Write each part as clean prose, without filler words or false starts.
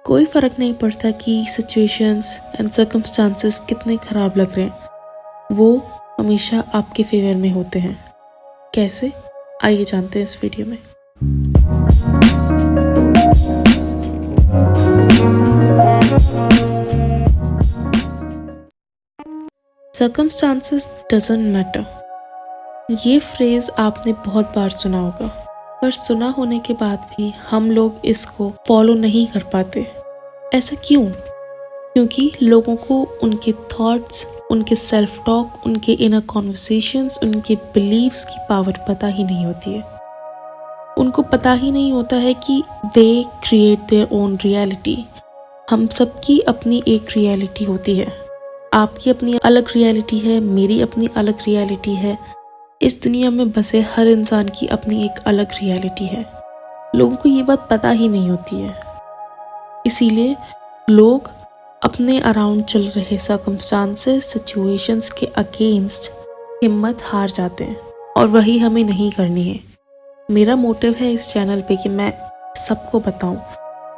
कोई फ़र्क नहीं पड़ता कि सिचुएशंस एंड सर्कमस्टांसेस कितने ख़राब लग रहे हैं, वो हमेशा आपके फेवर में होते हैं। कैसे? आइए जानते हैं इस वीडियो में। सर्कमस्टांसेस डजंट मैटर, ये फ्रेज़ आपने बहुत बार सुना होगा, पर सुना होने के बाद भी हम लोग इसको फॉलो नहीं कर पाते। ऐसा क्यों? क्योंकि लोगों को उनके थॉट्स, उनके सेल्फ टॉक, उनके इनर कॉन्वर्सेशंस, उनके बिलीव्स की पावर पता ही नहीं होती है। उनको पता ही नहीं होता है कि they create their own reality. हम सबकी अपनी एक रियलिटी होती है। आपकी अपनी अलग रियलिटी है, मेरी अपनी अलग रियलिटी है। इस दुनिया में बसे हर इंसान की अपनी एक अलग रियलिटी है। लोगों को ये बात पता ही नहीं होती है। इसीलिए लोग अपने अराउंड चल रहे सर्कमस्टांसेस, सिचुएशंस के अगेंस्ट हिम्मत हार जाते हैं, और वही हमें नहीं करनी है। मेरा मोटिव है इस चैनल पे कि मैं सबको बताऊं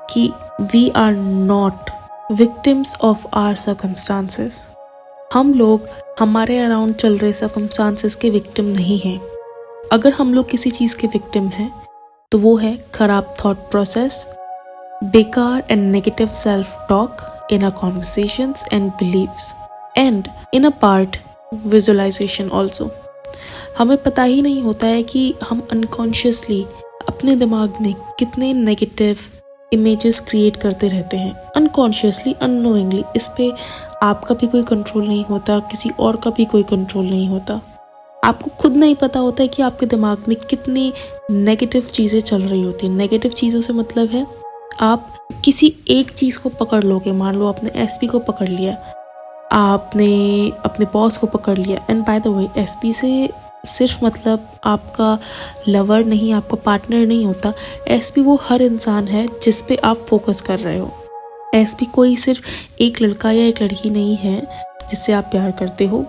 कि we are not victims of our circumstances. हम लोग हमारे अराउंड चल रहे सर्कमस्टांसेस के विक्टिम नहीं हैं। अगर हम लोग किसी चीज़ के विक्टिम हैं तो वो है खराब थॉट प्रोसेस, बेकार and negative self talk, inner conversations and beliefs, and in a part visualization also। हमें पता ही नहीं होता है कि हम अनकॉन्शियसली अपने दिमाग में कितने नेगेटिव इमेजेस क्रिएट करते रहते हैं, अनकॉन्शियसली, अननोइंगली। इस पे आपका भी कोई कंट्रोल नहीं होता, किसी और का भी कोई कंट्रोल नहीं होता। आपको खुद नहीं पता होता है कि आपके दिमाग में कितनी नेगेटिव चीज़ें चल रही होती हैं। नेगेटिव चीज़ों से मतलब है आप किसी एक चीज़ को पकड़ लोगे। मान लो आपने एसपी को पकड़ लिया, आपने अपने बॉस को पकड़ लिया। And by the way, SP से सिर्फ मतलब आपका लवर नहीं, आपका पार्टनर नहीं होता। एसपी वो हर इंसान है जिस पे आप फोकस कर रहे हो। एसपी कोई सिर्फ एक लड़का या एक लड़की नहीं है जिससे आप प्यार करते हो।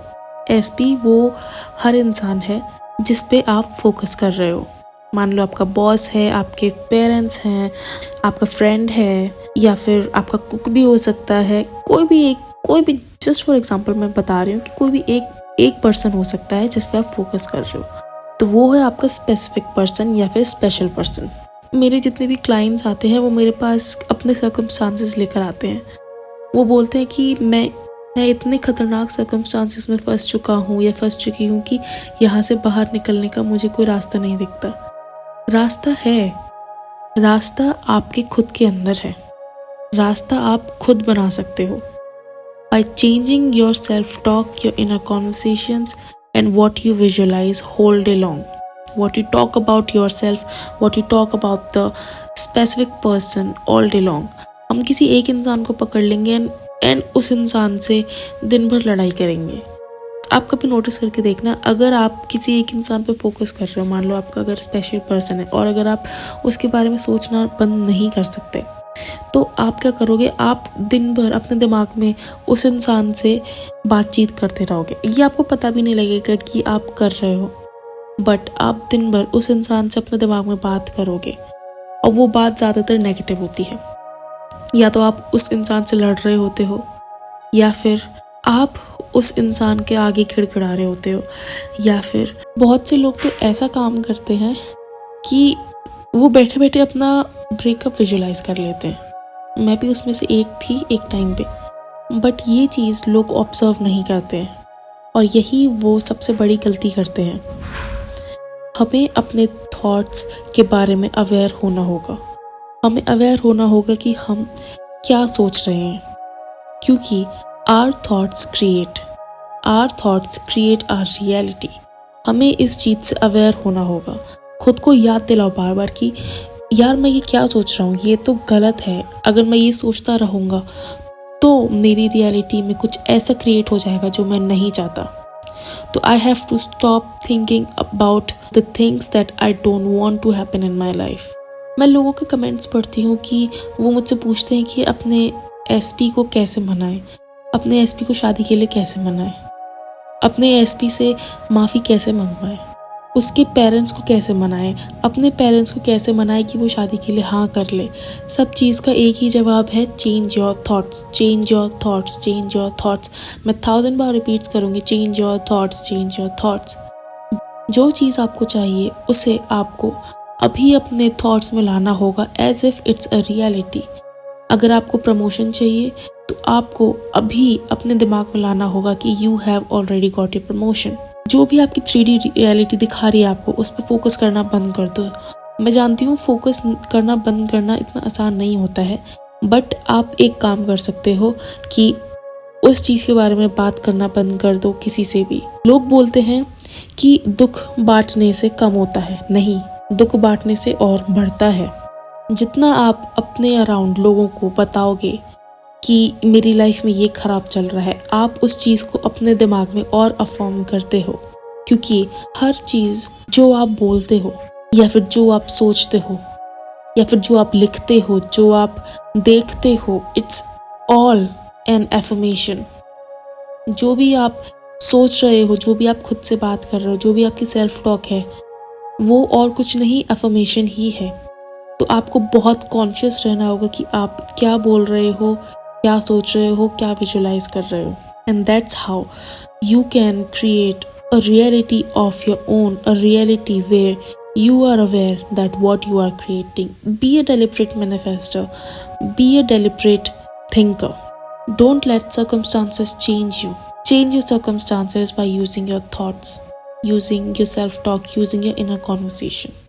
एसपी वो हर इंसान है जिस पे आप फोकस कर रहे हो। मान लो आपका बॉस है, आपके पेरेंट्स हैं, आपका फ्रेंड है, या फिर आपका कुक भी हो सकता है। कोई भी जस्ट फॉर एग्जांपल मैं बता रही हूँ कि कोई भी एक पर्सन हो सकता है जिस पे आप फोकस कर रहे हो, तो वो है आपका स्पेसिफिक पर्सन या फिर स्पेशल पर्सन। मेरे जितने भी क्लाइंट्स आते हैं वो मेरे पास अपने सर्कमस्टांसेस लेकर आते हैं। वो बोलते हैं कि मैं इतने खतरनाक सर्कमस्टांसेस में फंस चुका हूँ या फंस चुकी हूँ कि यहाँ से बाहर निकलने का मुझे कोई रास्ता नहीं दिखता। रास्ता है, रास्ता आपके खुद के अंदर है। रास्ता आप खुद बना सकते हो by changing your self-talk, your inner conversations and what you visualize whole day long. What you talk about yourself, what you talk about the specific person all day long. हम किसी एक इंसान को पकड़ लेंगे एंड उस इंसान से दिन भर लड़ाई करेंगे। आप कभी नोटिस करके देखना, अगर आप किसी एक इंसान पे फोकस कर रहे हो, मान लो आपका अगर स्पेशल पर्सन है, और अगर आप उसके बारे में सोचना बंद नहीं कर सकते, तो आप क्या करोगे? आप दिन भर अपने दिमाग में उस इंसान से बातचीत करते रहोगे। ये आपको पता भी नहीं लगेगा कि आप कर रहे हो, बट आप दिन भर उस इंसान से अपने दिमाग में बात करोगे, और वो बात ज़्यादातर नेगेटिव होती है। या तो आप उस इंसान से लड़ रहे होते हो, या फिर आप उस इंसान के आगे खिड़खिड़ा रहे होते हो, या फिर बहुत से लोग तो ऐसा काम करते हैं कि वो बैठे बैठे अपना ब्रेकअप विजुलाइज कर लेते हैं। मैं भी उसमें से एक थी एक टाइम पे, बट ये चीज़ लोग ऑब्जर्व नहीं करते हैं, और यही वो सबसे बड़ी गलती करते हैं। हमें अपने थॉट्स के बारे में अवेयर होना होगा। हमें अवेयर होना होगा कि हम क्या सोच रहे हैं, क्योंकि Our thoughts create our reality। हमें इस चीज़ से अवेयर होना होगा। खुद को याद दिलाओ बार बार कि यार मैं ये क्या सोच रहा हूँ, ये तो गलत है। अगर मैं ये सोचता रहूँगा तो मेरी रियलिटी में कुछ ऐसा क्रिएट हो जाएगा जो मैं नहीं चाहता। तो I have to stop thinking about the things that I don't want to happen in my life। मैं लोगों के कमेंट्स पढ़ती हूँ कि वो मुझसे पूछते हैं कि अपने एसपी को कैसे मनाएं, अपने एसपी को शादी के लिए कैसे मनाएं, अपने एसपी से माफ़ी कैसे मंगवाएं। उसके पेरेंट्स को कैसे मनाएं, अपने पेरेंट्स को कैसे मनाएं कि वो शादी के लिए हाँ कर ले। सब चीज़ का एक ही जवाब है, change your thoughts, change your thoughts, change your thoughts. मैं 1000 बार रिपीट करूँगी, change your thoughts, change your thoughts. जो चीज़ आपको चाहिए उसे आपको अभी अपने थॉट्स में लाना होगा as if it's a reality. अगर आपको प्रमोशन चाहिए तो आपको अभी अपने दिमाग में लाना होगा कि you have already got a promotion. जो भी आपकी 3D रियलिटी दिखा रही है आपको, उस पर फोकस करना बंद कर दो। मैं जानती हूँ फोकस करना बंद करना इतना आसान नहीं होता है, बट आप एक काम कर सकते हो कि उस चीज़ के बारे में बात करना बंद कर दो किसी से भी। लोग बोलते हैं कि दुख बांटने से कम होता है, नहीं, दुख बांटने से और बढ़ता है। जितना आप अपने अराउंड लोगों को बताओगे कि मेरी लाइफ में ये खराब चल रहा है, आप उस चीज़ को अपने दिमाग में और अफर्म करते हो, क्योंकि हर चीज़ जो आप बोलते हो या फिर जो आप सोचते हो या फिर जो आप लिखते हो, जो आप देखते हो, इट्स ऑल एन एफर्मेशन। जो भी आप सोच रहे हो, जो भी आप खुद से बात कर रहे हो, जो भी आपकी सेल्फ टॉक है, वो और कुछ नहीं, एफर्मेशन ही है। तो आपको बहुत कॉन्शियस रहना होगा कि आप क्या बोल रहे हो, क्या सोच रहे हो, क्या विजुलाइज कर रहे हो। And that's how you can create a reality of your own, a reality where you are aware that what you are creating. Be a deliberate manifestor. Be a deliberate thinker. Don't let circumstances change you. Change your circumstances by using your thoughts, using your self-talk, using your inner conversation.